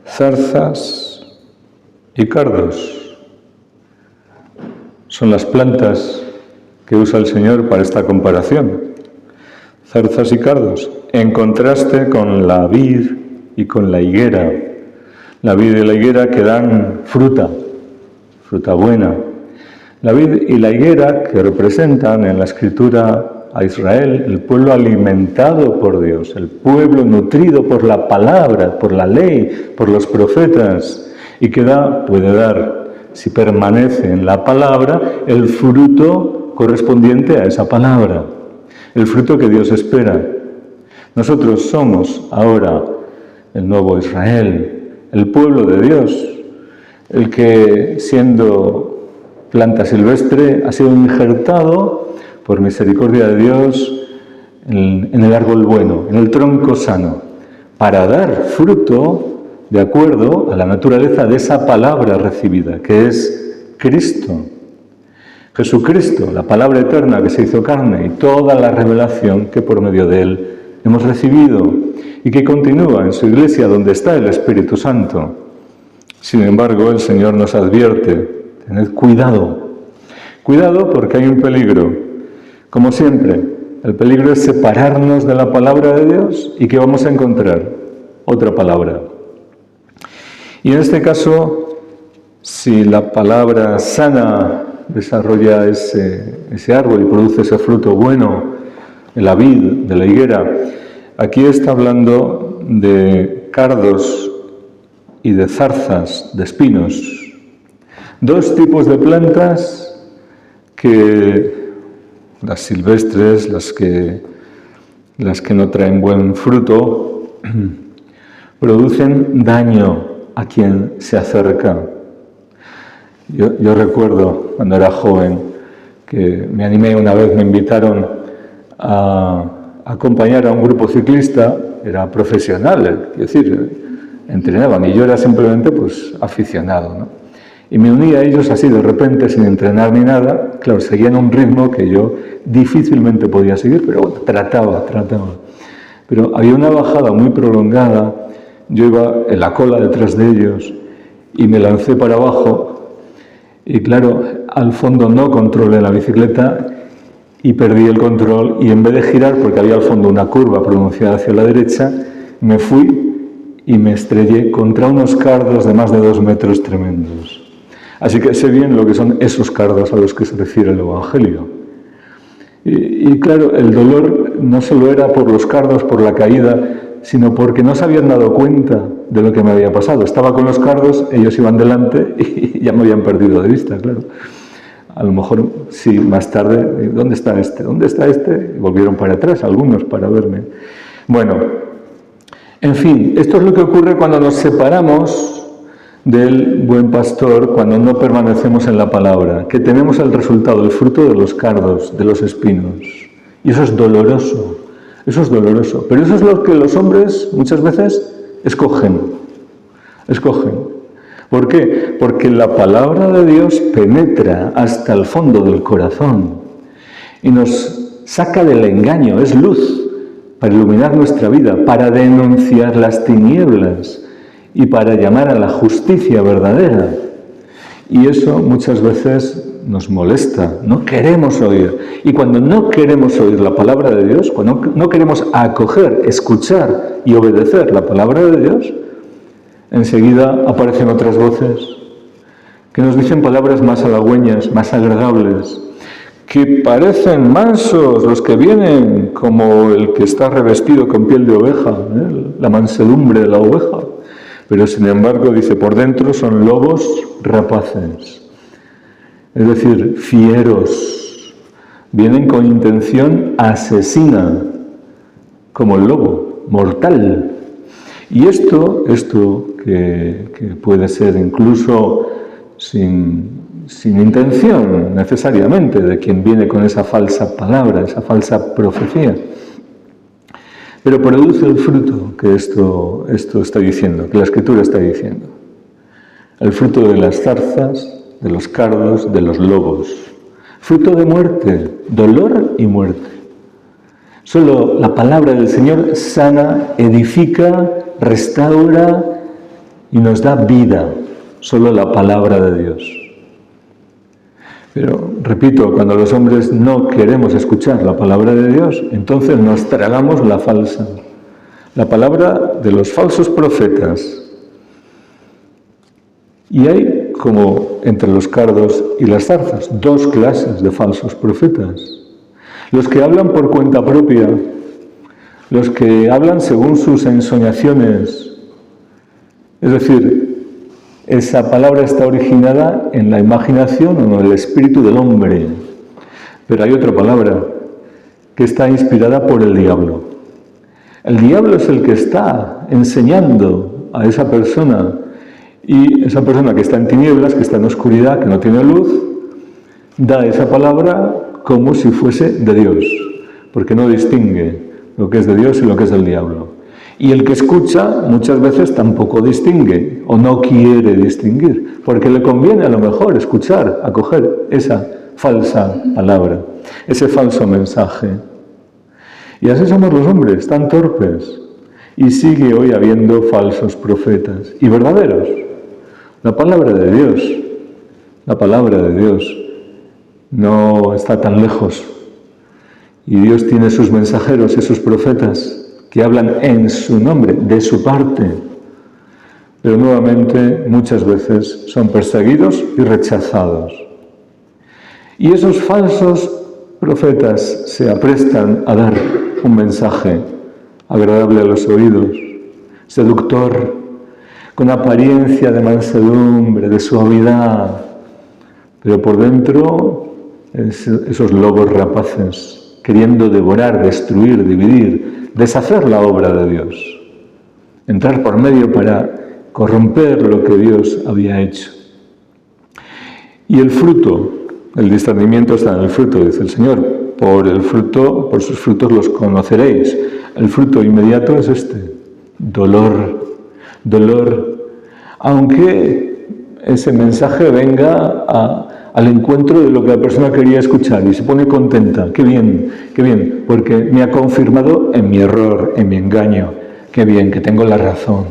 zarzas y cardos. Son las plantas que usa el Señor para esta comparación. Zarzas y cardos, en contraste con la vid y con la higuera. La vid y la higuera que dan fruta buena. La vid y la higuera que representan en la Escritura a Israel, el pueblo alimentado por Dios, el pueblo nutrido por la palabra, por la ley, por los profetas, y que puede dar, si permanece en la palabra, el fruto correspondiente a esa palabra, el fruto que Dios espera. Nosotros somos ahora el nuevo Israel, el pueblo de Dios, el que siendo planta silvestre ha sido injertado por misericordia de Dios en el árbol bueno, en el tronco sano, para dar fruto de acuerdo a la naturaleza de esa palabra recibida, que es Cristo. Jesucristo, la palabra eterna que se hizo carne y toda la revelación que por medio de Él hemos recibido y que continúa en su iglesia donde está el Espíritu Santo. Sin embargo, el Señor nos advierte: tened cuidado. Cuidado porque hay un peligro. Como siempre, el peligro es separarnos de la palabra de Dios y ¿qué vamos a encontrar? Otra palabra. Y en este caso, si la palabra sana desarrolla ese árbol y produce ese fruto bueno, en la vid, de la higuera, aquí está hablando de cardos y de zarzas, de espinos. Dos tipos de plantas que las silvestres, las que no traen buen fruto, producen daño a quien se acerca. Yo recuerdo cuando era joven que me animé una vez, me invitaron a acompañar a un grupo ciclista, era profesional, es decir, entrenaban y yo era simplemente pues aficionado, ¿no? Y me uní a ellos así de repente, sin entrenar ni nada. Claro, seguían un ritmo que yo difícilmente podía seguir, pero bueno, trataba. Pero había una bajada muy prolongada, yo iba en la cola detrás de ellos y me lancé para abajo y claro, al fondo no controlé la bicicleta y perdí el control y en vez de girar, porque había al fondo una curva pronunciada hacia la derecha, me fui y me estrellé contra unos cardos de más de 2 metros tremendos. Así que sé bien lo que son esos cardos a los que se refiere el Evangelio. Y claro, el dolor no solo era por los cardos, por la caída, sino porque no se habían dado cuenta de lo que me había pasado. Estaba con los cardos, ellos iban delante y ya me habían perdido de vista, claro. A lo mejor, sí, más tarde, ¿dónde está este? ¿Dónde está este? Y volvieron para atrás, algunos, para verme. Bueno, en fin, esto es lo que ocurre cuando nos separamos del buen pastor, cuando no permanecemos en la palabra, que tenemos el resultado, el fruto de los cardos, de los espinos. Y eso es doloroso, pero eso es lo que los hombres muchas veces escogen. ¿Por qué? Porque la palabra de Dios penetra hasta el fondo del corazón y nos saca del engaño, es luz para iluminar nuestra vida, para denunciar las tinieblas y para llamar a la justicia verdadera. Y eso muchas veces nos molesta, no queremos oír. Y cuando no queremos oír la palabra de Dios, cuando no queremos acoger, escuchar y obedecer la palabra de Dios, enseguida aparecen otras voces que nos dicen palabras más halagüeñas, más agradables, que parecen mansos los que vienen, como el que está revestido con piel de oveja, la mansedumbre de la oveja. Pero sin embargo, dice, por dentro son lobos rapaces, es decir, fieros, vienen con intención asesina, como el lobo, mortal. Y esto que puede ser incluso sin intención necesariamente de quien viene con esa falsa palabra, esa falsa profecía, pero produce el fruto que esto está diciendo, que la Escritura está diciendo. El fruto de las zarzas, de los cardos, de los lobos. Fruto de muerte, dolor y muerte. Solo la palabra del Señor sana, edifica, restaura y nos da vida, solo la palabra de Dios. Pero, repito, cuando los hombres no queremos escuchar la palabra de Dios, entonces nos tragamos la falsa, la palabra de los falsos profetas. Y hay, como entre los cardos y las zarzas, dos clases de falsos profetas. Los que hablan por cuenta propia, los que hablan según sus ensoñaciones. Es decir, esa palabra está originada en la imaginación o en el espíritu del hombre. Pero hay otra palabra que está inspirada por el diablo. El diablo es el que está enseñando a esa persona, y esa persona que está en tinieblas, que está en oscuridad, que no tiene luz, da esa palabra como si fuese de Dios, porque no distingue lo que es de Dios y lo que es del diablo. Y el que escucha muchas veces tampoco distingue, o no quiere distinguir, porque le conviene a lo mejor escuchar, acoger esa falsa palabra, ese falso mensaje. Y así somos los hombres, tan torpes. Y sigue hoy habiendo falsos profetas y verdaderos. La palabra de Dios no está tan lejos. Y Dios tiene sus mensajeros, esos profetas, que hablan en su nombre, de su parte. Pero nuevamente, muchas veces son perseguidos y rechazados. Y esos falsos profetas se aprestan a dar un mensaje agradable a los oídos, seductor, con apariencia de mansedumbre, de suavidad, pero por dentro esos lobos rapaces, queriendo devorar, destruir, dividir, deshacer la obra de Dios, entrar por medio para corromper lo que Dios había hecho. Y el fruto, el discernimiento está en el fruto, dice el Señor. Por sus frutos los conoceréis. El fruto inmediato es este: dolor, aunque ese mensaje venga al encuentro de lo que la persona quería escuchar y se pone contenta. Qué bien, porque me ha confirmado en mi error, en mi engaño. Qué bien, que tengo la razón.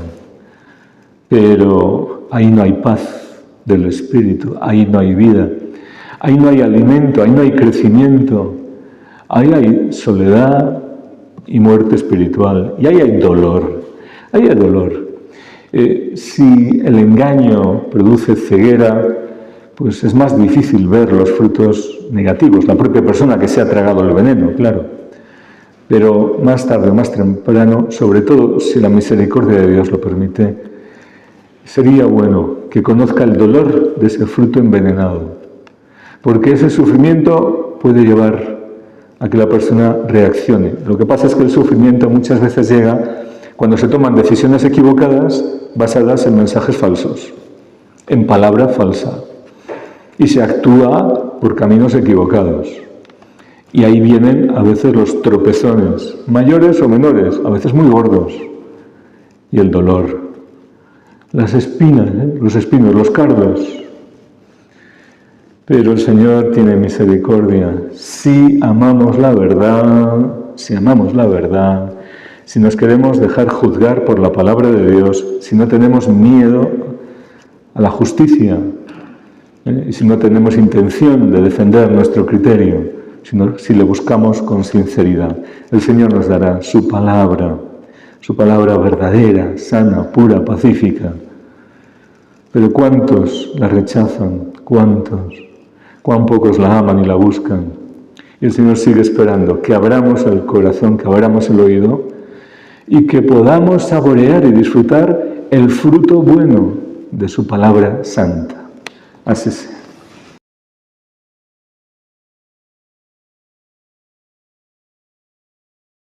Pero ahí no hay paz del espíritu, ahí no hay vida, ahí no hay alimento, ahí no hay crecimiento, ahí hay soledad y muerte espiritual, y ahí hay dolor, Si el engaño produce ceguera, pues es más difícil ver los frutos negativos, la propia persona que se ha tragado el veneno, claro. Pero más tarde o más temprano, sobre todo si la misericordia de Dios lo permite, sería bueno que conozca el dolor de ese fruto envenenado, porque ese sufrimiento puede llevar a que la persona reaccione. Lo que pasa es que el sufrimiento muchas veces llega cuando se toman decisiones equivocadas basadas en mensajes falsos, en palabra falsa, y se actúa por caminos equivocados. Y ahí vienen a veces los tropezones, mayores o menores, a veces muy gordos, y el dolor, las espinas, los espinos, los cardos. Pero el Señor tiene misericordia. Si amamos la verdad, si nos queremos dejar juzgar por la palabra de Dios, si no tenemos miedo a la justicia, y si no tenemos intención de defender nuestro criterio, si le buscamos con sinceridad, el Señor nos dará su palabra verdadera, sana, pura, pacífica. Pero ¿cuántos la rechazan? ¿Cuántos? ¿Cuán pocos la aman y la buscan? Y el Señor sigue esperando que abramos el corazón, que abramos el oído y que podamos saborear y disfrutar el fruto bueno de su palabra santa. Así sea.